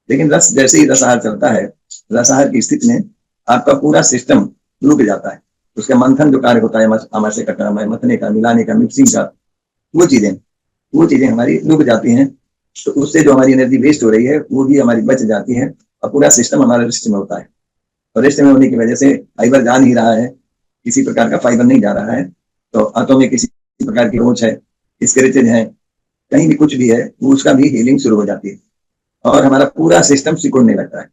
लेकिन रस जैसे ही रसाहार चलता है, रसाहार की स्थिति में आपका पूरा सिस्टम रुक जाता है। उसका मंथन जो कार्य होता है, आमाशय का काम है, मथने का, मिलाने का, मिक्सिंग का, वो चीजें हमारी रुक जाती हैं। तो उससे जो हमारी एनर्जी वेस्ट हो रही है वो भी हमारी बच जाती है, और पूरा सिस्टम हमारा रेस्ट में होता है। और रेस्ट में होने की वजह से फाइबर जा नहीं रहा है, किसी प्रकार का फाइबर नहीं जा रहा है, तो हाथों में किसी प्रकार की रोच है, स्क्रेचेज है, कहीं भी कुछ भी है, वो उसका भी हीलिंग शुरू हो जाती है, और हमारा पूरा सिस्टम सिकुड़ने लगता है।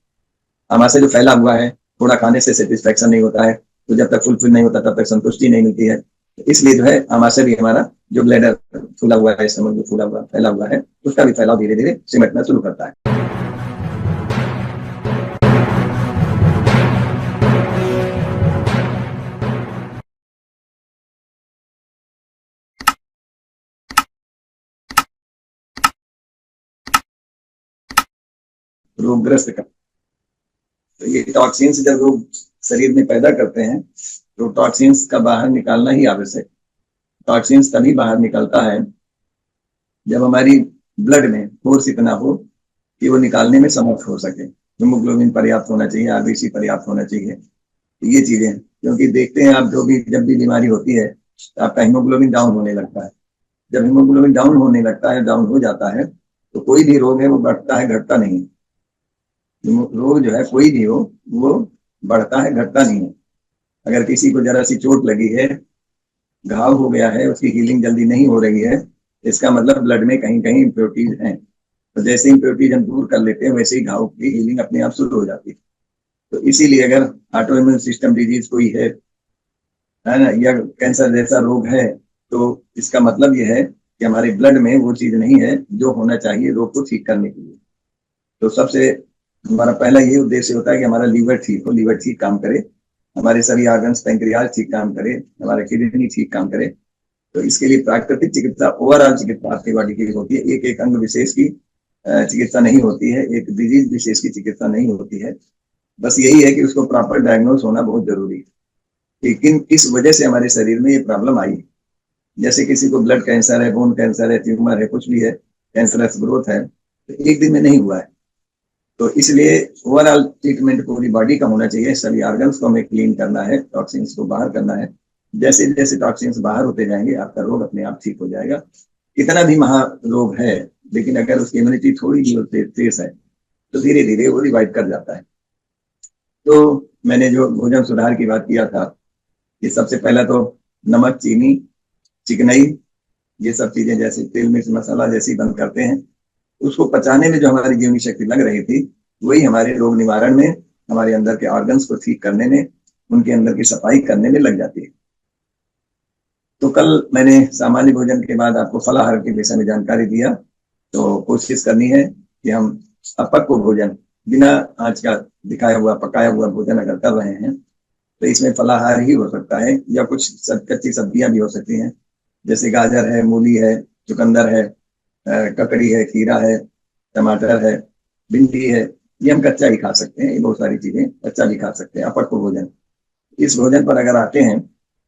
हमारे से जो फैला हुआ है, थोड़ा खाने से सेटिस्फेक्शन नहीं होता है, तो जब तक फुलफिल नहीं होता तब तक संतुष्टि नहीं मिलती है। तो इसलिए जो है हमारे भी हमारा जो ब्लैडर फूला हुआ है, समझ जो फूला हुआ फैला हुआ है, उसका भी फैलाव धीरे धीरे सिमटना शुरू करता है। रोगग्रस्त का, तो ये टॉक्सिन्स जब रोग शरीर में पैदा करते हैं, तो टॉक्सिन्स का बाहर निकालना ही आवश्यक। टॉक्सिन्स तभी बाहर निकलता है जब हमारी ब्लड में फोर्स इतना हो कि वो निकालने में समर्थ हो सके। हीमोग्लोबिन पर्याप्त होना चाहिए, आरबीसी पर्याप्त होना चाहिए, तो ये चीजें, क्योंकि देखते हैं आप, जो भी जब भी बीमारी होती है तो आपका हीमोग्लोबिन डाउन होने लगता है। जब हीमोग्लोबिन डाउन होने लगता है, डाउन हो जाता है, तो कोई भी रोग है वो बढ़ता है, घटता नहीं है। रोग जो है कोई भी हो, वो बढ़ता है, घटता नहीं है। अगर किसी को जरा सी चोट लगी है, घाव हो गया है, उसकी हीलिंग जल्दी नहीं हो रही है, इसका मतलब ब्लड में कहीं कहीं इम्प्योरिटीज हैं। तो जैसे इम्प्योरिटीज हम दूर कर लेते हैं, वैसे ही घाव की हीलिंग अपने आप शुरू हो जाती है। तो इसीलिए अगर ऑटो इम्यून सिस्टम डिजीज कोई है ना, या कैंसर जैसा रोग है, तो इसका मतलब यह है कि हमारे ब्लड में वो चीज नहीं है जो होना चाहिए रोग को ठीक करने के लिए। तो सबसे हमारा पहला ये उद्देश्य होता है कि हमारा लीवर ठीक हो, लीवर ठीक काम करे, हमारे सभी ऑर्गन्स, पैंक्रियाज ठीक काम करे, हमारा किडनी ठीक काम करे। तो इसके लिए प्राकृतिक चिकित्सा, ओवरऑल चिकित्सा आपकी बॉडी की होती है, एक एक अंग विशेष की चिकित्सा नहीं होती है, एक डिजीज विशेष की चिकित्सा नहीं होती है। बस यही है कि उसको प्रॉपर डायग्नोज होना बहुत जरूरी है, लेकिन किस वजह से हमारे शरीर में ये प्रॉब्लम आई। जैसे किसी को ब्लड कैंसर है, बोन कैंसर है, ट्यूमर है, कुछ भी है, कैंसरस ग्रोथ है, तो एक दिन में नहीं हुआ है। तो इसलिए ओवरऑल ट्रीटमेंट पूरी बॉडी का होना चाहिए, सभी ऑर्गन्स को हमें क्लीन करना है, टॉक्सिन्स को बाहर करना है। जैसे जैसे टॉक्सिन्स बाहर होते जाएंगे, आपका रोग अपने आप ठीक हो जाएगा। कितना भी महारोग है, लेकिन अगर उसकी इम्यूनिटी थोड़ी भी तेज है, तो धीरे धीरे वो रिवाइव कर जाता है। तो मैंने जो भोजन सुधार की बात किया था, ये सबसे पहला तो नमक, चीनी, चिकनाई, ये सब चीजें जैसे तेल, मिर्च, मसाला जैसे ही बंद करते हैं, उसको पचाने में जो हमारी जीवनी शक्ति लग रही थी, वही हमारे रोग निवारण में, हमारे अंदर के ऑर्गन्स को ठीक करने में, उनके अंदर की सफाई करने में लग जाती है। तो कल मैंने सामान्य भोजन के बाद आपको फलाहार के विषय में जानकारी दिया। तो कोशिश करनी है कि हम अपक्व भोजन, बिना आंच का दिखाया हुआ पकाया हुआ भोजन अगर कर रहे हैं, तो इसमें फलाहार ही हो सकता है, या कुछ कच्ची सब्जियां भी हो सकती हैं, जैसे गाजर है, मूली है, चुकंदर है, ककड़ी है, खीरा है, टमाटर है, भिंडी है। ये हम कच्चा ही खा सकते हैं, ये बहुत सारी चीजें कच्चा भी खा सकते हैं, अपक्व भोजन। इस भोजन पर अगर आते हैं,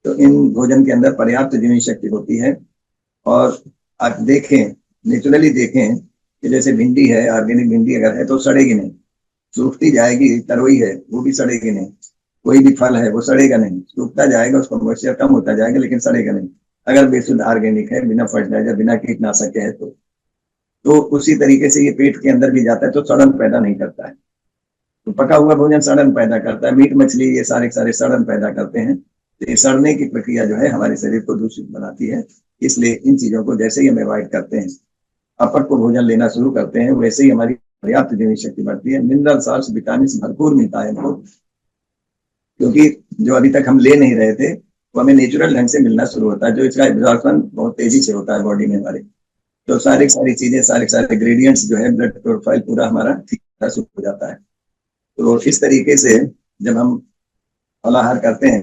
तो इन भोजन के अंदर पर्याप्त जीवनी शक्ति होती है। और आप देखें, नेचुरली देखें कि जैसे भिंडी है, ऑर्गेनिक भिंडी अगर है तो सड़ेगी नहीं, सूखती जाएगी। तरोई है, वो भी सड़ेगी नहीं। कोई भी फल है वो सड़ेगा नहीं, सूखता जाएगा, उसका मॉइस्चर कम होता जाएगा, लेकिन सड़ेगा नहीं, अगर बेशुद्ध ऑर्गेनिक है, बिना फर्टिलाइजर, बिना कीटनाशक के है तो उसी तरीके से ये पेट के अंदर भी जाता है, तो सड़न पैदा नहीं करता है। तो पका हुआ भोजन सड़न पैदा करता है, मीट मछली ये सारे सारे सड़न पैदा करते हैं। तो ये सड़ने की प्रक्रिया जो है हमारे शरीर को दूषित बनाती है। इसलिए इन चीजों को जैसे ही हम अवॉइड करते हैं, अपक्व भोजन लेना शुरू करते हैं, वैसे ही हमारी पर्याप्त जीवनी शक्ति बढ़ती है, मिनरल सॉल्ट्स, विटामिन भरपूर मिलता है हमको, क्योंकि जो अभी तक हम ले नहीं रहे थे वो हमें नेचुरल ढंग से मिलना शुरू होता है, जो इसका एब्जॉर्प्शन बहुत तेजी से होता है बॉडी में हमारे। तो सारी सारी चीजें, सारे सारे इंग्रेडिएंट्स जो है, ब्लड प्रोफाइल पूरा हमारा ठीक शुरू हो जाता है। तो इस तरीके से जब हम फलाहार करते हैं,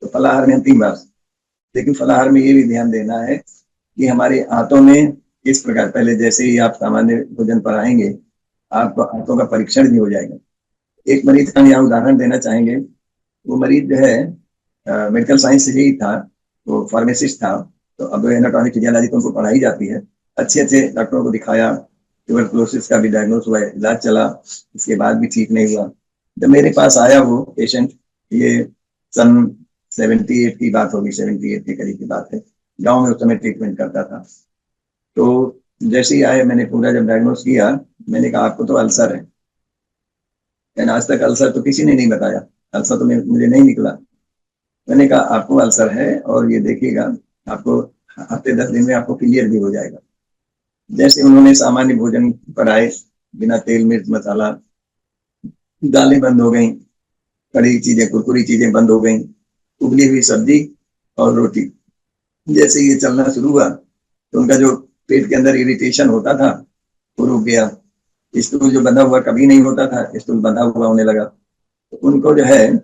तो फलाहार में हम 3 बार, लेकिन फलाहार में ये भी ध्यान देना है कि हमारे हाथों में इस प्रकार, पहले जैसे ही आप सामान्य भोजन पर आएंगे, आपको हाथों का परीक्षण भी हो जाएगा। एक मरीज का हम यहाँ उदाहरण देना चाहेंगे। वो मरीज जो है मेडिकल साइंस से ही था, वो फार्मासिस्ट था। तो अब एनाटॉमी फिजियोलॉजी तो उनको पढ़ाई जाती है, अच्छे अच्छे डॉक्टरों को दिखाया, ट्यूबरकुलोसिस का भी डायग्नोस हुआ है, इलाज चला, इसके बाद भी ठीक नहीं हुआ। जब मेरे पास आया वो पेशेंट, ये सन 78 की बात होगी, 78 के करीब की बात है, गांव में उस समय ट्रीटमेंट करता था। तो जैसे ही आए, मैंने पूरा जब डायग्नोस किया, मैंने कहा आपको तो अल्सर है। मैंने आज तक अल्सर तो किसी ने नहीं बताया, अल्सर तो मुझे नहीं निकला। मैंने कहा आपको अल्सर है और ये देखिएगा, आपको हफ्ते 10 दिन में आपको क्लियर भी हो जाएगा। जैसे उन्होंने सामान्य भोजन कराए, बिना तेल मिर्च मसाला, दालें बंद हो गई, कड़ी चीजें कुरकुरी चीजें बंद हो गई, उबली हुई सब्जी और रोटी। जैसे ये चलना शुरू हुआ तो उनका जो पेट के अंदर इरिटेशन होता था वो रुक गया। स्टूल जो बंधा हुआ कभी नहीं होता था, स्टूल बंधा हुआ होने लगा। तो उनको जो है,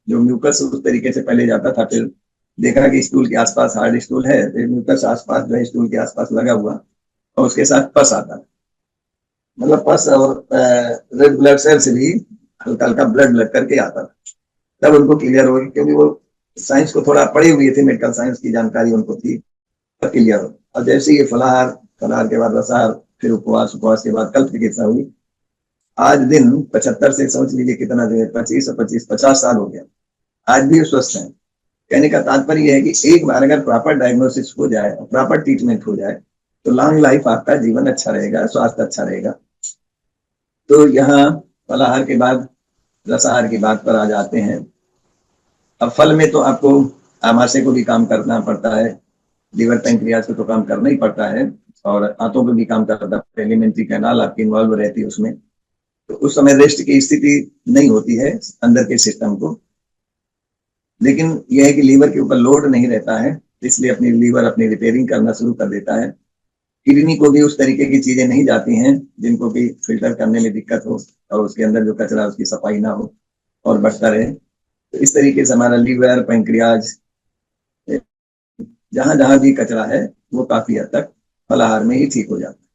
जो म्यूकस उस तरीके से पहले जाता था, फिर देखा कि स्टूल के आसपास हार्ड स्टूल है, फिर म्यूकस आसपास जो है स्टूल के आसपास लगा हुआ, और उसके साथ पस आता, मतलब पस और रेड ब्लड सेल से भी हल्का हल्का ब्लड लग करके आता था। तब उनको क्लियर हो गई, क्योंकि वो साइंस को थोड़ा पढ़े हुए थे, मेडिकल साइंस की जानकारी उनको थी, तब क्लियर हो। और जैसे ये फलाहार, फलाहार के बाद रसाहार, फिर उपवास, उपवास के बाद कल चिकित्सा हुई। आज दिन 75 से समझ लीजिए कितना दिन है, 25 50 साल हो गया, आज भी स्वस्थ है। कहने का तात्पर्य यह है कि एक बार अगर प्रॉपर डायग्नोसिस हो जाए, प्रॉपर ट्रीटमेंट हो जाए, तो लॉन्ग लाइफ आपका जीवन अच्छा रहेगा, स्वास्थ्य अच्छा रहेगा। तो यहाँ फलाहार के बाद रसाहार की बात पर आ जाते हैं। अब फल में तो आपको आमाशय को भी काम करना पड़ता है, लीवर पैंक्रियाज को तो काम करना ही पड़ता है, और आंतों को भी काम करता है, एलिमेंट्री कैनाल आपकी इन्वॉल्व रहती है उसमें। तो उस समय रेस्ट की स्थिति नहीं होती है अंदर के सिस्टम को, लेकिन यह है कि लीवर के ऊपर लोड नहीं रहता है, इसलिए अपनी लीवर अपनी रिपेयरिंग करना शुरू कर देता है। किडनी को भी उस तरीके की चीजें नहीं जाती हैं जिनको कि फिल्टर करने में दिक्कत हो, और उसके अंदर जो कचरा उसकी सफाई ना हो और बढ़ता रहे। तो इस तरीके से हमारा लीवर पैंक्रियाज, जहां जहां भी कचरा है, वो काफी हद तक फलाहार में ही ठीक हो जाता है।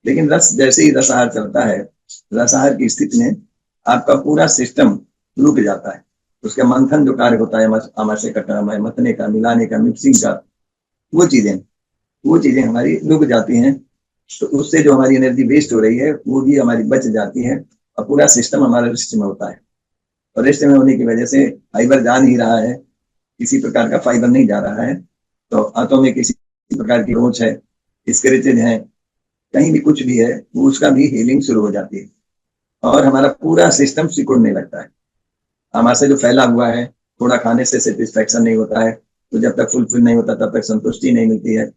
लेकिन रस जैसे ही रसाहार चलता है, रसाहार की स्थिति में आपका पूरा सिस्टम रुक जाता है। उसका मंथन जो कार्य होता है, आमाशय का काम है, मथने का, मिलाने का, मिक्सिंग का, वो चीजें हमारी रुक जाती हैं। तो उससे जो हमारी एनर्जी वेस्ट हो रही है वो भी हमारी बच जाती है, और पूरा सिस्टम हमारा रेस्ट में होता है। और रेस्ट में होने की वजह से फाइबर जा नहीं रहा है, किसी प्रकार का फाइबर नहीं जा रहा है, तो आंतों में किसी प्रकार की रोच है, स्क्रेचेज है, कहीं भी कुछ भी है, वो उसका भी हीलिंग शुरू हो जाती है, और हमारा पूरा सिस्टम सिकुड़ने लगता है। हमारे से जो फैला हुआ है, थोड़ा खाने से सेटिस्फेक्शन नहीं होता है, तो जब तक फुलफिल नहीं होता तब तक संतुष्टि नहीं मिलती है।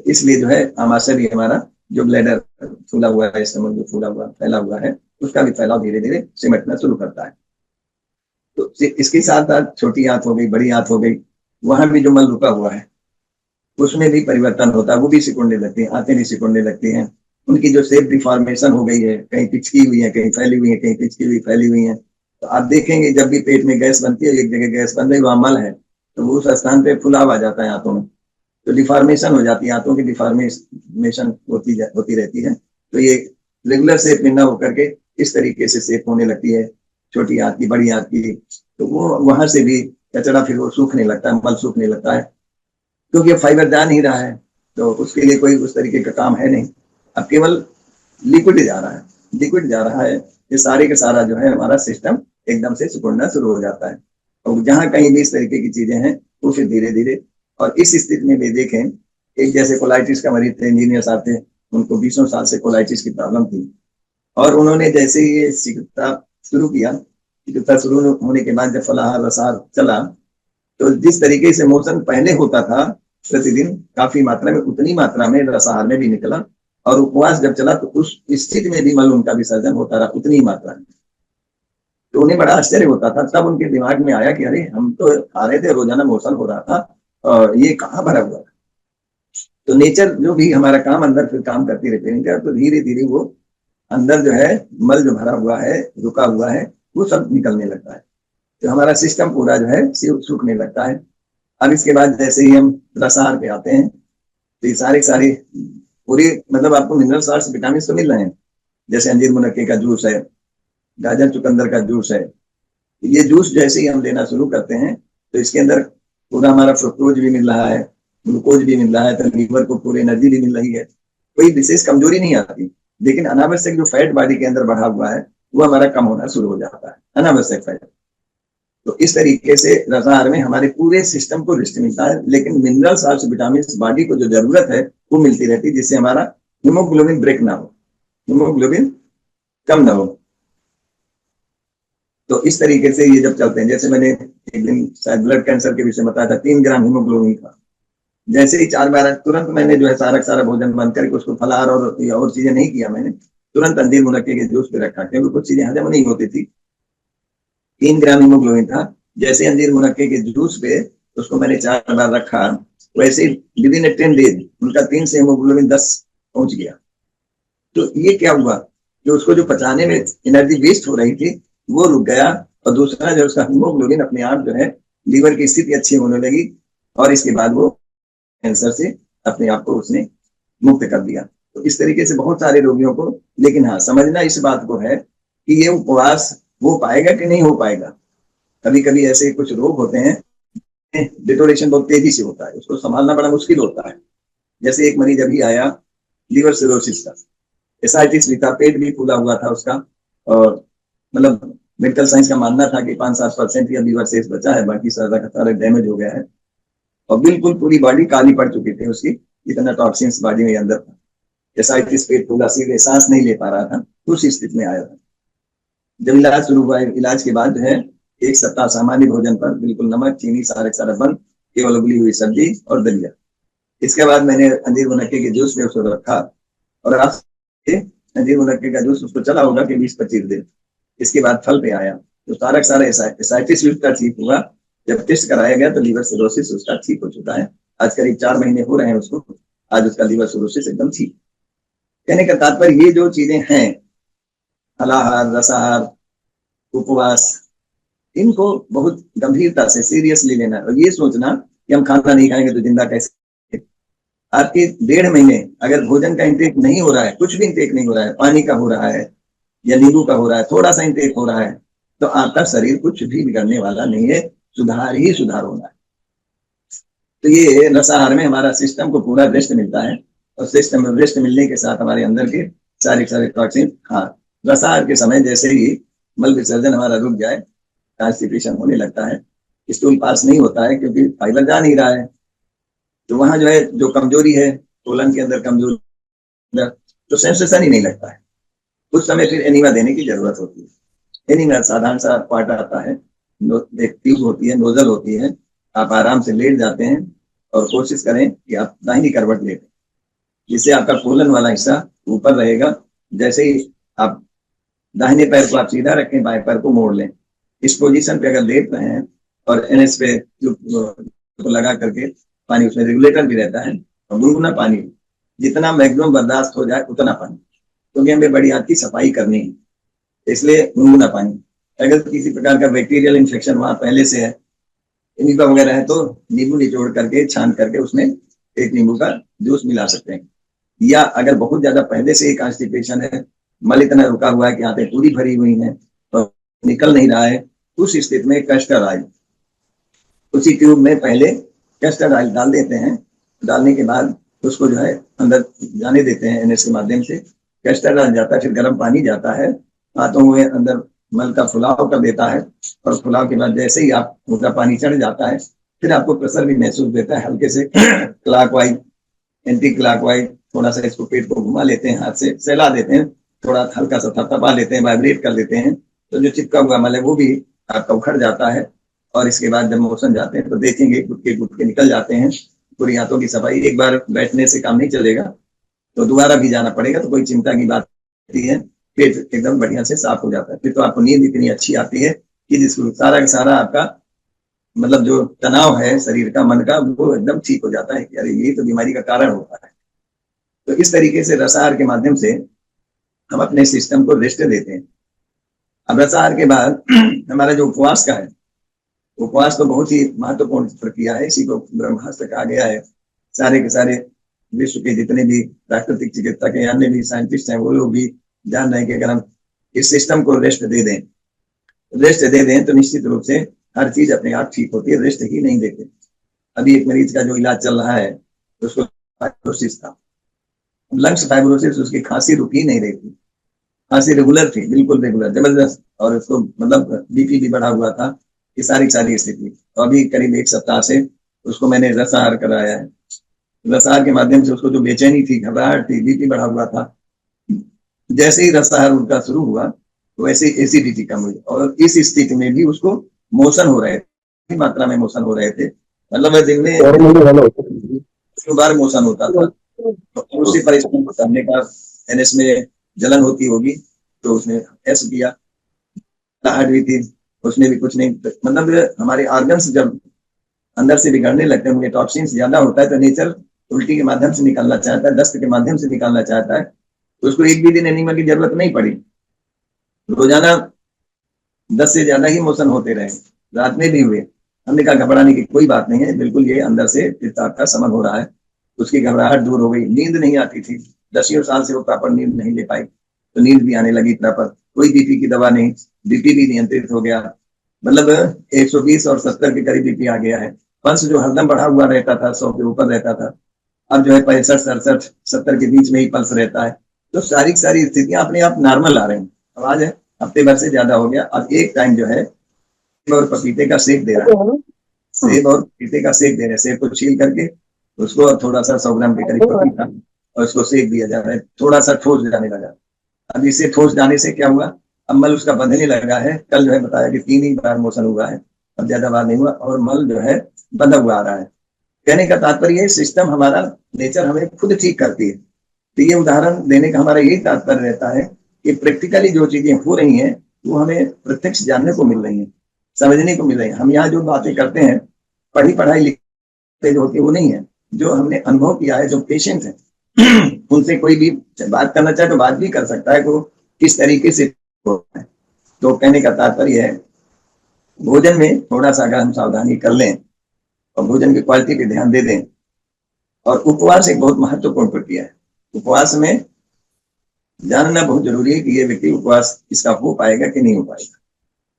इसलिए जो है आमाशय भी हमारा जो ब्लैडर फूला हुआ है, स्टमक जो फूला हुआ फैला हुआ है, उसका भी फैलाव धीरे धीरे सिमटना शुरू करता है। तो इसके साथ साथ छोटी आंत हो गई, बड़ी आंत हो गई, वहां भी जो मल रुका हुआ है उसमें भी परिवर्तन होता है, वो भी सिकुड़ने लगती है, आंतें भी सिकुड़ने लगती हैं। उनकी जो शेप डिफॉर्मेशन हो गई है, कहीं पिचकी हुई है, कहीं फैली हुई है, कहीं पिचकी हुई फैली हुई है। तो आप देखेंगे जब भी पेट में गैस बनती है, एक जगह गैस बन रही वहां मल है, तो वो उस स्थान पे फुलाव आ जाता है आंतों में, तो डिफॉर्मेशन हो जाती है, आंतों की डिफॉर्मेशन होती रहती है। तो ये रेगुलर शेप में ना होकर के इस तरीके से शेप होने लगती है, छोटी आंत की, बड़ी आंत की। तो वो वहां से भी कचरा फिर वो सूखने लगता है, मल सूखने लगता है, क्योंकि अब फाइबर जा नहीं रहा है, तो उसके लिए कोई उस तरीके का काम है नहीं। अब केवल लिक्विड जा रहा है, लिक्विड जा रहा है, ये सारे के सारा जो है हमारा सिस्टम एकदम से सिकुड़ना शुरू हो जाता है। और जहां कहीं भी इस तरीके की चीजें हैं, वो फिर धीरे धीरे, और इस स्थिति में भी देखें, एक जैसे कोलाइटिस का मरीज थे, इंजीनियर साहब थे, उनको 20 साल से कोलाइटिस की प्रॉब्लम थी, और उन्होंने जैसे ही ये चिकित्सा शुरू किया, चिकित्सा शुरू होने के बाद जब फलाहार रसाहार चला, तो जिस तरीके से मोशन पहले होता था प्रतिदिन काफी मात्रा में, उतनी मात्रा में रसाहार में भी निकला, और उपवास जब चला तो उस स्थिति में भी मल उनका विसर्जन होता रहा उतनी मात्रा में। तो उन्हें बड़ा आश्चर्य होता था, तब उनके दिमाग में आया कि अरे हम तो खा रहे थे, रोजाना मोशन हो रहा था, और ये कहाँ भरा हुआ है। तो नेचर जो भी हमारा काम अंदर फिर काम करती रहती है, तो धीरे धीरे वो अंदर जो है मल जो भरा हुआ है, रुका हुआ है, वो सब निकलने लगता है, तो हमारा सिस्टम पूरा जो है सूखने लगता है। अब इसके बाद जैसे ही हम रसाहार पे आते हैं, तो ये सारे सारे पूरे, मतलब आपको मिनरल्स और विटामिन तो मिल रहे हैं, जैसे अंजीर मुनक्के का जूस है, गाजर चुकंदर का जूस है। ये जूस जैसे ही हम लेना शुरू करते हैं, तो इसके अंदर पूरा हमारा फ्रुक्टोज भी मिल रहा है, ग्लूकोज भी मिल रहा है, तो लीवर को पूरी एनर्जी भी मिल रही है, कोई विशेष कमजोरी नहीं आती। लेकिन अनावश्यक जो फैट बॉडी के अंदर बढ़ा हुआ है वो हमारा कम होना शुरू हो जाता है, अनावश्यक फैट। तो इस तरीके से रसाहार में हमारे पूरे सिस्टम को रेस्ट मिलता है, लेकिन मिनरल्स और विटामिन बॉडी को जो जरूरत है वो मिलती रहती है, जिससे हमारा हीमोग्लोबिन ब्रेक ना हो, हीमोग्लोबिन कम ना हो। तो इस तरीके से ये जब चलते हैं, जैसे मैंने एक दिन शायद ब्लड कैंसर के विषय में बताया था, 3 ग्राम हीमोग्लोबिन का, जैसे ही 4 बार तुरंत मैंने जो है सारा भोजन बंद करके उसको फलाहार और चीजें नहीं किया, मैंने तुरंत अंजीर मुनक्के के जूस पे रखा, क्योंकि कुछ चीजें हजम नहीं होती थी। 3 ग्राम हीमोग्लोबिन था, जैसे अंजीर मुनक्के के जूस पे उसको मैंने 4 बार रखा, वैसे ही विदिन 10 डेज उनका 3 से हीमोग्लोबिन 10 पहुंच गया। तो ये क्या हुआ कि उसको जो पचाने में एनर्जी वेस्ट हो रही थी वो रुक गया, और दूसरा जो उसका हीमोग्लोबिन अपने आप जो है लीवर की स्थिति अच्छी होने लगी, और इसके बाद वो कैंसर से अपने आप को उसने मुक्त कर दिया। तो इस तरीके से बहुत सारे रोगियों को, लेकिन हाँ समझना इस बात को है कि ये उपवास हो पाएगा कि नहीं हो पाएगा। कभी कभी ऐसे कुछ रोग होते हैं डिटोरेशन बहुत तेजी से होता है, उसको संभालना बड़ा मुश्किल होता है। जैसे एक मरीज अभी आया लीवर सिरोसिस का, एसाइटिस भी था, पेट भी फूला हुआ था उसका, और मतलब मेडिकल साइंस का मानना था कि 5-7% या लीवर शेष बचा है, बाकी सारा डैमेज हो गया है, और बिल्कुल पूरी बॉडी काली पड़ चुकी थी उसकी, इतना टॉक्सिन्स बॉडी में अंदर था। एसाइटिस, पेट फूला, सीधे सांस नहीं ले पा रहा था, उस स्थिति में आया था। जब इलाज शुरू हुआ, इलाज के बाद जो है 1 सप्ताह सामान्य भोजन पर, बिल्कुल नमक चीनी सारा बंद, केवल उबली हुई सब्जी और दलिया। इसके बाद मैंने अंजीर मुनक्के के जूस में उसको रखा, और आज अंजीर मुनक्के का जूस उसको चला होगा कि 20-25 दिन। इसके बाद फल पे आया तो सारा एसाइटिस भी उसका ठीक हुआ। जब टेस्ट कराया गया तो लीवर सिरोसिस उसका ठीक हो चुका है, आज करीब 4 महीने हो रहे हैं उसको, आज उसका लीवर सिरोसिस एकदम ठीक। कहने का तात्पर्य ये जो चीजें हैं, फलाहार, रसाहार, उपवास, इनको बहुत गंभीरता से सीरियसली लेना, और ये सोचना कि हम खाना नहीं खाएंगे तो जिंदा कैसे। आपके 1.5 महीने अगर भोजन का इंटेक नहीं हो रहा है, कुछ भी इंटेक नहीं हो रहा है, पानी का हो रहा है या नींबू का हो रहा है, थोड़ा सा इंटेक हो रहा है, तो आपका शरीर कुछ भी बिगड़ने वाला नहीं है, सुधार ही सुधार होना है। तो ये रसाहार में हमारा सिस्टम को पूरा रेस्ट मिलता है, और सिस्टम में रेस्ट मिलने के साथ हमारे अंदर के सारे टॉक्सिन, हाँ रसाहार के समय जैसे ही मल विसर्जन हमारा रुक जाए, कॉन्स्टिपेशन होने लगता है, स्टूल पास नहीं होता है क्योंकि फाइबर जा नहीं रहा है, तो वहां जो है जो कमजोरी है, कोलन के अंदर कमजोरी, तो सेंसेशन ही नहीं लगता है, उस समय फिर एनीमा देने की जरूरत होती है। एनीमा साधारण सा पार्ट आता है, एक ट्यूब होती है, नोजल होती है, आप आराम से लेट जाते हैं और कोशिश करें कि आप दाहिनी करवट लेते, जिससे आपका कोलन वाला हिस्सा ऊपर रहेगा। जैसे ही आप दाहिने पैर को आप सीधा रखें, बाएं पैर को मोड़ लें, इस पोजीशन पे अगर लेट रहे हैं, और एनएस पे को लगा करके, पानी उसमें रेगुलेटर भी रहता है, और गुनगुना पानी, जितना मैक्सिमम बर्दाश्त हो जाए उतना पानी, क्योंकि हमें बड़ी हाथ की सफाई करनी है, इसलिए गुनगुना पानी। अगर किसी प्रकार का बैक्टीरियल इन्फेक्शन वहां पहले से है, एनीमा वगैरह है, तो नींबू निचोड़ करके छान करके उसमें एक नींबू का जूस मिला सकते हैं। या अगर बहुत ज्यादा पहले से ही कॉन्स्टिपेशन है, मल इतना रुका हुआ है कि आंतें पूरी भरी हुई हैं और निकल नहीं रहा है, उस स्थिति में कैस्टर ऑयल, उसी ट्यूब में पहले कैस्टर ऑयल डाल देते हैं, डालने के बाद उसको जो है अंदर जाने देते हैं एनएस के माध्यम से, कैस्टर ऑयल जाता है, फिर गर्म पानी जाता है, हाथों में अंदर मल का फुलाव कर देता है, और फुलाव के बाद जैसे ही आप पूरा पानी चढ़ जाता है, फिर आपको प्रेशर भी महसूस देता है, हल्के से क्लॉकवाइज, एंटी क्लॉकवाइज, थोड़ा सा इसको पेट को घुमा लेते हैं, हाथ से सहला देते हैं, थोड़ा हल्का सा थपथपा लेते हैं, वाइब्रेट कर देते हैं, तो जो चिपका हुआ मल है वो भी आपका उखड़ जाता है। और इसके बाद जब मोशन जाते हैं तो देखेंगे गुटके निकल जाते हैं। पूरी हाथों की सफाई, एक बार बैठने से काम नहीं चलेगा, तो दोबारा भी जाना पड़ेगा, तो कोई चिंता की बात नहीं है, पेट एकदम बढ़िया से साफ हो जाता है। फिर तो आपको नींद इतनी अच्छी आती है कि जिसको सारा का सारा आपका मतलब जो तनाव है शरीर का, मन का, वो एकदम ठीक हो जाता है कि अरे यही तो बीमारी का कारण होता है। तो इस तरीके से रसाहार के माध्यम से हम अपने सिस्टम को रेस्ट देते हैं। अब रसाहार के बाद हमारा जो उपवास का है, उपवास तो बहुत ही महत्वपूर्ण प्रक्रिया है, इसी को ब्रह्मास्त्र कहा गया है। सारे के सारे विश्व के जितने भी प्राकृतिक चिकित्सक हैं, अन्य भी साइंटिस्ट हैं, वो लोग भी जान रहे हैं कि अगर हम इस सिस्टम को रेस्ट दे दें तो निश्चित रूप से हर चीज अपने आप ठीक होती है, रेस्ट ही नहीं देते। अभी एक मरीज का जो इलाज चल रहा है, उसको था, लंग्स फाइब्रोसिस, उसकी खांसी रुकी नहीं रही थी, खांसी रेगुलर थी, बिल्कुल रेगुलर, जबरदस्त। और उसको मतलब बीपी भी बढ़ा हुआ था, ये सारी सारी स्थिति। तो अभी करीब 1 सप्ताह से उसको मैंने रसाहार कराया है। रसाहार के माध्यम से उसको जो बेचैनी थी, घबराहट थी, बीपी बढ़ा हुआ था, जैसे ही रसाहार उनका शुरू हुआ तो वैसे एसिडिटी कम हुई। और इस स्थिति में भी उसको मोशन हो रहे थे, मात्रा में मोशन हो रहे थे, मतलब दिन में 2 बार मोशन होता था। तो उसी परेशान करने का एनएस में जलन होती होगी, तो उसने एस किया, आहट भी थी, उसने भी कुछ नहीं, मतलब हमारे ऑर्गन्स जब अंदर से बिगड़ने लगते हैं, उनके टॉक्सिन्स ज्यादा होता है, तो नेचर उल्टी के माध्यम से निकालना चाहता है, दस्त के माध्यम से निकालना चाहता है। तो उसको एक भी दिन एनिमा की जरूरत नहीं पड़ी, रोजाना 10 से ज्यादा ही मोशन होते रहे, रात में भी हुए। हमने कहा घबराने की कोई बात नहीं है, बिल्कुल ये अंदर से पित्त का समन हो रहा है। उसकी घबराहट दूर हो गई, नींद नहीं आती थी, 10 साल से वो प्रॉपर नींद नहीं ले पाई, तो नींद भी आने लगी प्रॉपर, कोई बीपी की दवा नहीं, बीपी भी नियंत्रित हो गया, मतलब 120 और 70 के करीब बीपी आ गया है। पल्स जो हरदम बढ़ा हुआ रहता था, 100 के ऊपर रहता था, अब जो है 65, 67, 70 के बीच में ही पल्स रहता है। तो सारी सारी स्थितियां अपने आप नॉर्मल आ रही हैं। अब आज है हफ्ते भर से ज्यादा हो गया। अब एक टाइम जो है और पपीते का सेक दे रहा है, सेब और पपीते का सेक दे रहे हैं, सेब को छील करके उसको थोड़ा सा 100 ग्राम के करीब पपीता, और उसको सेक दिया जा रहा है, थोड़ा सा ठोस जाने लगा। अब इससे ठोस जाने से क्या हुआ, अब मल उसका बंधने लगा है। कल जो है बताया कि 3 ही बार मोशन हुआ है, अब ज्यादा बार नहीं हुआ, और मल जो है बंधा हुआ आ रहा है। कहने का तात्पर्य सिस्टम हमारा, नेचर हमें खुद ठीक करती है। तो ये उदाहरण देने का हमारा यही तात्पर्य रहता है कि प्रैक्टिकली जो चीजें हो रही हैं वो हमें प्रत्यक्ष जानने को मिल रही हैं, समझने को मिल रही है। हम यहाँ जो बातें करते हैं, पढ़ाई लिखते जो होती है वो नहीं है, जो हमने अनुभव किया है, जो पेशेंट है उनसे कोई भी बात करना चाहे तो बात भी कर सकता है, को किस तरीके से होता है। तो कहने का तात्पर्य है, भोजन में थोड़ा सा अगर हम सावधानी कर लें और भोजन की क्वालिटी पे ध्यान दे दें, और उपवास एक बहुत महत्वपूर्ण प्रक्रिया है। उपवास में जानना बहुत जरूरी है कि ये व्यक्ति उपवास इसका हो पाएगा कि नहीं हो पाएगा।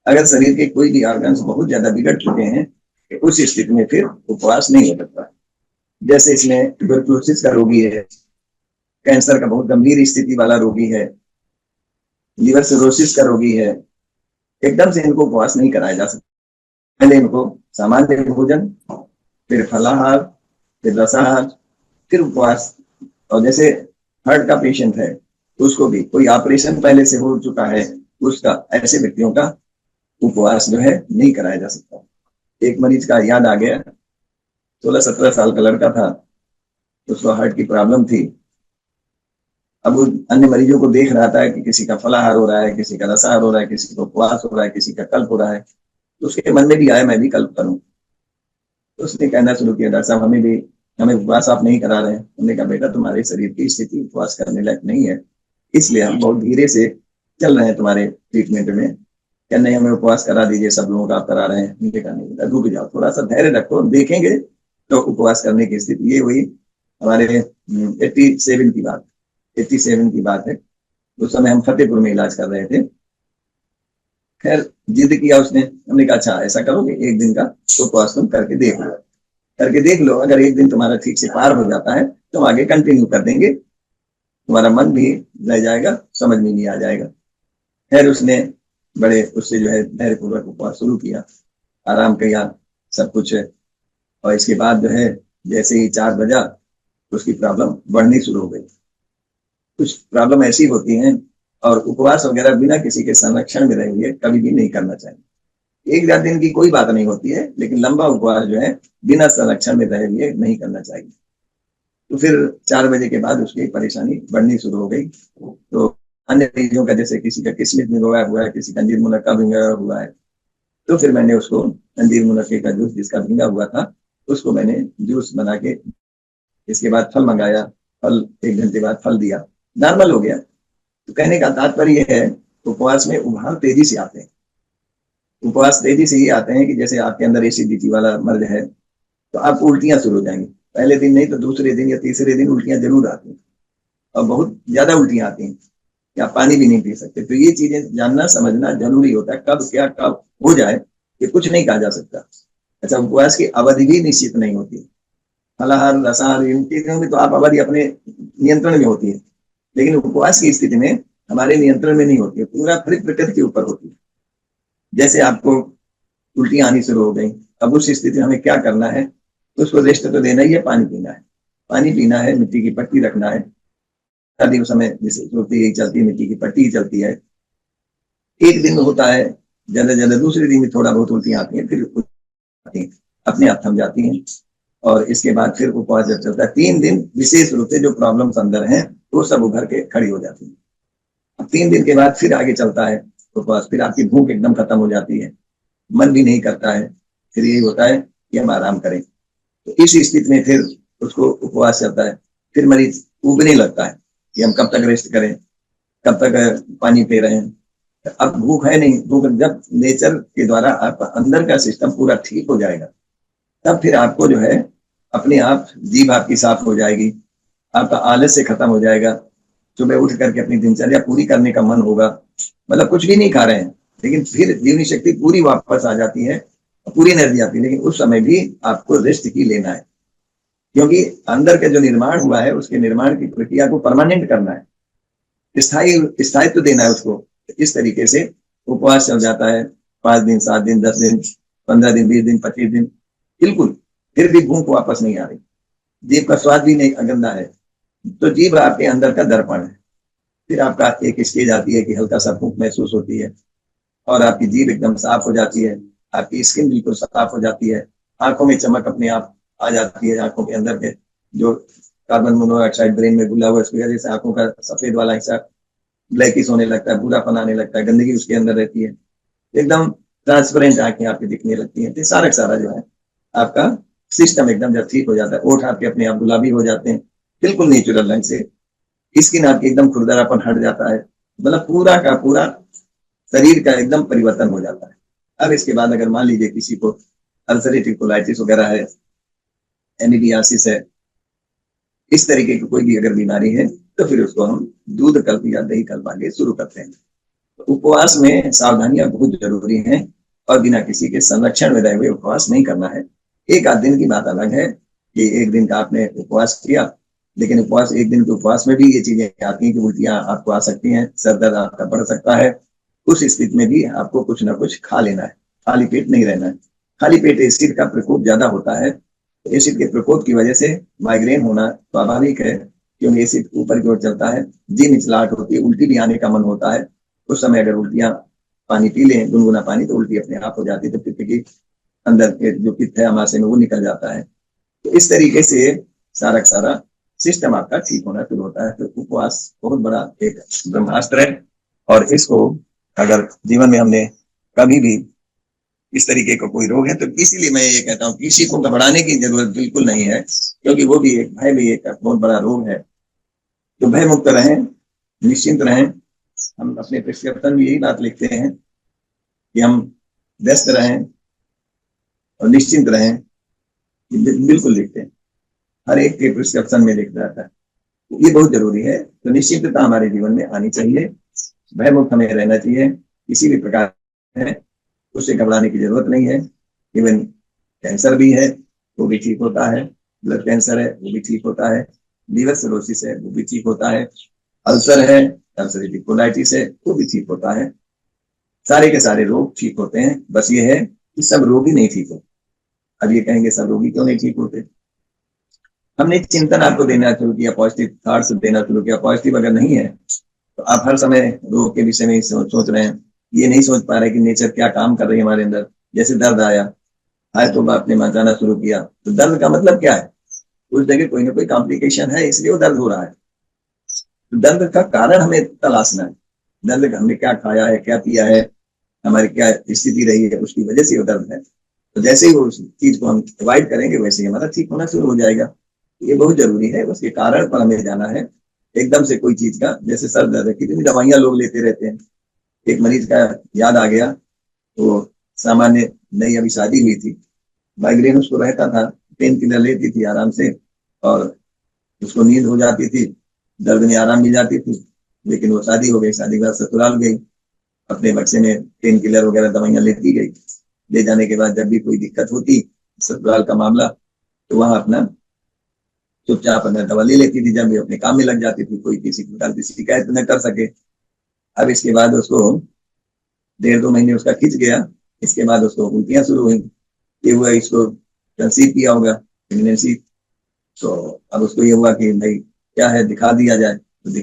अगर शरीर के कोई भी ऑर्गन्स बहुत ज्यादा बिगड़ चुके हैं, तो उस स्थिति में फिर उपवास नहीं हो सकता। जैसे इसमें ट्यूबरकुलोसिस का रोगी है, कैंसर का बहुत गंभीर स्थिति वाला रोगी है, लिवर सिरोसिस का रोगी है, एकदम से इनको उपवास नहीं कराया जा सकता। पहले इनको सामान्य भोजन, फिर फलाहार, फिर रसाहार, फिर उपवास। और जैसे हार्ट का पेशेंट है, उसको भी कोई ऑपरेशन पहले से हो चुका है, उसका, ऐसे व्यक्तियों का उपवास जो है नहीं कराया जा सकता। एक मरीज का याद आ गया, 16-17 साल का लड़का था, उसको हार्ट की प्रॉब्लम थी। अब वो अन्य मरीजों को देख रहा था कि किसी का फलाहार हो रहा है, किसी का रसाहार हो रहा है, किसी को उपवास हो रहा है, किसी का कल्प हो रहा है, तो उसके मन में भी आया मैं भी कल्प करूं। तो उसने कहना शुरू किया, डॉक्टर साहब हमें उपवास आप नहीं करा रहे हैं। हमने कहा बेटा तुम्हारे शरीर की स्थिति उपवास करने लायक नहीं है, इसलिए हम बहुत धीरे से चल रहे हैं तुम्हारे ट्रीटमेंट में। क्या नहीं, हमें उपवास करा दीजिए, सब लोगों का आप करा रहे हैं। हमने कहा नहीं, रुक जाओ, थोड़ा सा धैर्य रखो, देखेंगे तो उपवास करने की स्थिति। ये हुई हमारे 87 की बात, 87 की बात है। उस समय हम फतेहपुर में इलाज कर रहे थे। खैर जिद किया उसने, हमने कहा अच्छा ऐसा करोगे, एक दिन का उपवास तुम करके देख लो, करके देख लो, अगर एक दिन तुम्हारा ठीक से पार हो जाता है तो आगे कंटिन्यू कर देंगे, तुम्हारा मन भी रह जाएगा, समझ में नहीं आ जाएगा। खैर उसने बड़े उससे जो है धैर्यपूर्वक उपवास शुरू किया, आराम किया, सब कुछ है। और इसके बाद जो है जैसे ही 4 बजा, उसकी प्रॉब्लम बढ़नी शुरू हो गई। कुछ प्रॉब्लम ऐसी होती हैं, और उपवास वगैरह बिना किसी के संरक्षण में रहेंगे कभी भी नहीं करना चाहिए। 1 दिन की कोई बात नहीं होती है, लेकिन लंबा उपवास जो है बिना संरक्षण में रहे हुए नहीं करना चाहिए। तो फिर 4 बजे के बाद उसकी परेशानी बढ़नी शुरू हो गई। तो अन्य मरीजों का, जैसे किसी का किस्मत भिगोया हुआ है, किसी का अंजीर मुनक्का भिगोया हुआ है, तो फिर मैंने उसको अंजीर मुनक्के का जूस जिसका भिंगा हुआ था, उसको मैंने जूस बना के, इसके बाद फल मंगाया, फल 1 घंटे बाद फल दिया, नॉर्मल हो गया। तो कहने का तात्पर्य है, उपवास में उभार तेजी से आते हैं। उपवास तेजी से ये आते हैं कि जैसे आपके अंदर एसिडिटी वाला मर्ज है, तो आपको उल्टियां शुरू हो जाएंगी। पहले दिन नहीं तो दूसरे दिन या तीसरे दिन उल्टियां जरूर आती हैं, और बहुत ज्यादा उल्टियां आती हैं कि आप पानी भी नहीं पी सकते। तो ये चीजें जानना समझना जरूरी होता है, कब क्या कब हो जाए ये कुछ नहीं कहा जा सकता। अच्छा, उपवास की अवधि भी निश्चित नहीं होती, फलाहार रसाहार इन चीजों में तो आप आबादी अपने नियंत्रण में होती है, लेकिन उपवास की स्थिति में हमारे नियंत्रण में नहीं होती है, पूरा फिर प्रकृति के ऊपर होती है। जैसे आपको उल्टी आनी शुरू हो गई, अब उस स्थिति में हमें क्या करना है, उसको रेस्ट तो देना ही है, पानी पीना है, पानी पीना है, मिट्टी की पट्टी रखना है। शादी के समय जैसे होती है चलती है, मिट्टी की पट्टी ही चलती है। एक दिन में होता है ज्यादा ज्यादा, दूसरे दिन में थोड़ा बहुत उल्टियां आती हैं, फिर आती हैं, अपने आप थम जाती हैं। और इसके बाद फिर उपवास जब चलता है 3 दिन, विशेष रूप से जो प्रॉब्लम्स अंदर हैं वो सब उभर के खड़ी हो जाती है। अब 3 दिन के बाद फिर आगे चलता है उपवास, फिर आपकी भूख एकदम खत्म हो जाती है, मन भी नहीं करता है, फिर यही होता है कि हम आराम करें। तो इस स्थिति में फिर उसको उपवास चलता है, फिर मरीज उबने लगता है कि हम कब तक रेस्ट करें, कब तक पानी पी रहे हैं। अब भूख है नहीं, भूख जब नेचर के द्वारा आपका अंदर का सिस्टम पूरा ठीक हो जाएगा, तब फिर आपको जो है अपने आप जीभ आपकी साफ हो जाएगी, आपका आलस्य खत्म हो जाएगा, सुबह उठ करके अपनी दिनचर्या पूरी करने का मन होगा। मतलब कुछ भी नहीं खा रहे हैं, लेकिन फिर जीवनी शक्ति पूरी वापस आ जाती है, पूरी एनर्जी आती है। लेकिन उस समय भी आपको रेस्ट ही लेना है, क्योंकि अंदर का जो निर्माण हुआ है उसके निर्माण की प्रक्रिया को परमानेंट करना है, स्थायी स्थायित्व देना है उसको। इस तरीके से उपवास चल जाता है 5 दिन, 7 दिन, 10 दिन, 15 दिन, 20 दिन, 25 दिन, बिल्कुल फिर भी भूख वापस नहीं आ रही, जीभ का स्वाद भी नहीं गंदा है। तो जीभ आपके अंदर का दर्पण है। फिर आपका एक स्टेज आती है कि हल्का सा भूख महसूस होती है और आपकी जीभ एकदम साफ हो जाती है, आपकी स्किन बिल्कुल साफ हो जाती है, आंखों में चमक अपने आप आ जाती है। आंखों के अंदर के जो कार्बन मोनोऑक्साइड ब्रेन में घुला हुआ है उसकी वजह से आंखों का सफेद वाला हिस्सा ब्लैकिश होने लगता है, भूरापन आने लगता है, गंदगी उसके अंदर रहती है, एकदम ट्रांसपेरेंट आंखें आपकी दिखने लगती हैं। तो सारा सारा जो है आपका सिस्टम एकदम जब ठीक हो जाता है, ओठ आपके अपने आप गुलाबी हो जाते हैं, बिल्कुल नेचुरल रंग से, स्किन आपकी एकदम खुरदरापन हट जाता है, मतलब पूरा का पूरा शरीर का एकदम परिवर्तन हो जाता है। अब इसके बाद अगर मान लीजिए किसी को अल्सरेटिव कोलाइटिस वगैरह है, एमीबियासिस है, इस तरीके की कोई भी अगर बीमारी है, तो फिर उसको हम दूध कल्प या दही कल्प आगे शुरू करते हैं। तो उपवास में सावधानियां बहुत जरूरी हैं, और बिना किसी के संरक्षण में रहे हुए उपवास नहीं करना है। एक आध दिन की बात अलग है कि एक दिन का आपने उपवास किया, लेकिन उपवास एक दिन के उपवास में भी ये चीजें आती हैं कि उल्टियां आपको आ सकती हैं, सर दर्द आपका बढ़ सकता है। उस स्थिति में भी आपको कुछ ना कुछ खा लेना है, खाली पेट नहीं रहना है। खाली पेट एसिड का प्रकोप ज्यादा होता है, एसिड के प्रकोप की वजह से माइग्रेन होना स्वाभाविक है, क्योंकि एसिड ऊपर की ओर चलता है, जी मिचलाहट होती है, उल्टी भी आने का मन होता है। उस समय अगर उल्टियां, पानी पी लें गुनगुना पानी, तो उल्टी अपने आप हो जाती है, तो पित्त की अंदर के जो पित्त है हमारे में वो निकल जाता है। तो इस तरीके से सारा सारा सिस्टम आपका ठीक होना शुरू होता है। तो उपवास बहुत बड़ा एक ब्रह्मास्त्र है, और इसको अगर जीवन में हमने कभी भी इस तरीके का कोई रोग है, तो इसीलिए मैं ये कहता हूँ किसी को घबराने की जरूरत बिल्कुल नहीं है, क्योंकि वो भी एक भय भी एक बहुत बड़ा रोग है। तो भय मुक्त रहें, निश्चिंत रहें। हम अपने प्रिस्क्रिप्शन में यही बात लिखते हैं कि हम व्यस्त रहें और निश्चिंत रहें, बिल्कुल लिखते हैं, हर एक के प्रिस्क्रिप्शन में लिख जाता है। ये बहुत जरूरी है। तो निश्चिंतता हमारे जीवन में आनी चाहिए, भय मुक्त हमें रहना चाहिए, किसी भी प्रकार है उससे घबराने की जरूरत नहीं है। इवन कैंसर भी है वो भी ठीक होता है, ब्लड कैंसर है वो भी ठीक होता है, लीवर सिरोसिस है वो भी ठीक होता है, अल्सर है, अल्सरेटिव कोलाइटिस है वो भी ठीक होता है। सारे के सारे रोग ठीक होते हैं। बस ये है कि सब रोग ही नहीं ठीक होते। अब ये कहेंगे सब रोगी क्यों नहीं ठीक होते, हमने चिंतन आपको देना शुरू किया, पॉजिटिव थॉट्स देना शुरू किया। पॉजिटिव अगर नहीं है तो आप हर समय रोग के विषय में सोच रहे हैं, ये नहीं सोच पा रहे कि नेचर क्या काम कर रही है हमारे अंदर। जैसे दर्द आया, आए तो आपने मचाना शुरू किया, तो दर्द का मतलब क्या है, उस जगह कोई ना कोई कॉम्प्लिकेशन है, इसलिए वो दर्द हो रहा है। तो दर्द का कारण हमें तलाशना है, दर्द का हमने क्या खाया है, क्या पिया है, हमारी क्या स्थिति रही है, उसकी वजह से वो दर्द है। तो जैसे ही वो उस चीज को हम अवॉइड करेंगे, वैसे ही हमारा ठीक होना शुरू हो जाएगा। ये बहुत जरूरी है, उसके कारण पर हमें जाना है। एकदम से कोई चीज का, जैसे सर दर्द है, कितनी दवाइयां लोग लेते रहते हैं। एक मरीज का याद आ गया, वो सामान्य नई अभी शादी हुई थी, माइग्रेन उसको रहता था, पेन किलर लेती थी आराम से, और उसको नींद हो जाती थी, दर्द में आराम मिल जाती थी। लेकिन वो शादी हो गई, शादी के बाद ससुराल गई, अपने बक्से में पेन किलर वगैरह दवाइयां लेती गई। ले जाने के बाद जब भी कोई दिक्कत होती, ससुराल का मामला, तो वहां अपना चुपचाप अपना दवा ले लेती थी, जब भी अपने काम में लग जाती थी, कोई किसी प्रकार की शिकायत न कर सके। अब इसके बाद उसको 1.5-2 महीने उसका खिंच गया। इसके बाद उसको उल्टियां शुरू हुई। ये हुआ इसको कंसीव किया होगा, प्रेगनेंसी। तो अब उसको ये हुआ कि भाई क्या है, दिखा दिया जाए। तो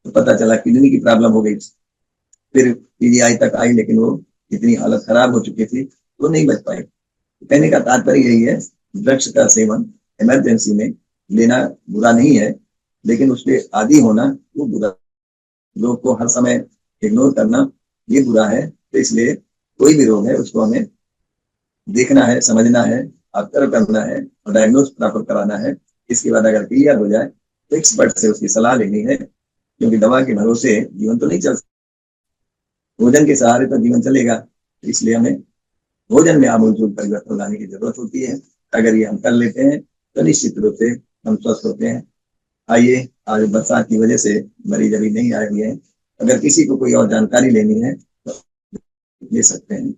तो पता चला किडनी की प्रॉब्लम हो गई। फिर पीजीआई तक आई, लेकिन वो इतनी हालत खराब हो चुकी थी, वो नहीं बच पाई। कहने का तात्पर्य यही है, ड्रग्स का सेवन इमरजेंसी में लेना बुरा नहीं है, लेकिन उसके आदी होना वो बुरा। लोग को हर समय इग्नोर करना ये बुरा है। तो इसलिए कोई भी रोग है उसको हमें देखना है, समझना है, ऑब्जर्व करना है और डायग्नोज प्रॉपर कराना है। इसके बाद अगर क्लियर हो जाए तो एक्सपर्ट से उसकी सलाह लेनी है, क्योंकि दवा के भरोसे जीवन तो नहीं चल सकता। भोजन के सहारे तो जीवन चलेगा। इसलिए हमें भोजन में आमूलचूल परिवर्तन लाने की जरूरत होती है। अगर ये हम कर लेते हैं तो निश्चित रूप से हम स्वस्थ होते हैं। आइए, आज बरसात की वजह से मरीज अभी नहीं आए हुए हैं। अगर किसी को कोई और जानकारी लेनी है तो ले सकते हैं।